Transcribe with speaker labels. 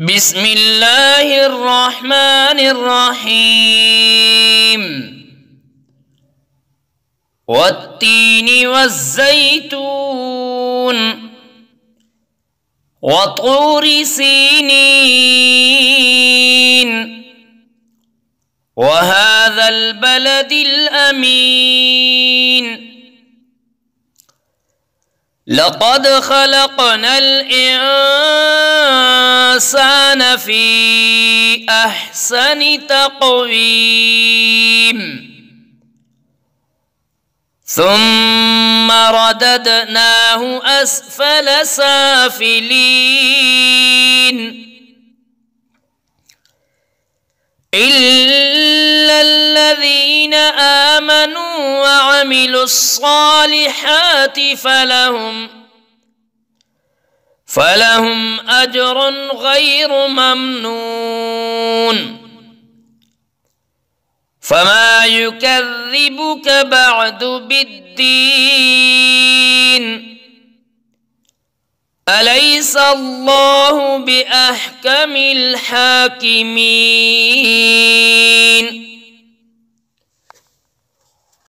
Speaker 1: بسم الله الرحمن الرحيم والتين والزيتون وطور سينين وهذا البلد الأمين لقد خلقنا الإنسان في أحسن تقويم ثم رددناه أسفل سافلين إلا الذين آمنوا وعملوا الصالحات فلهم أجر غير ممنون فما يكذبك بعد بالدين أليس الله بأحكم الحاكمين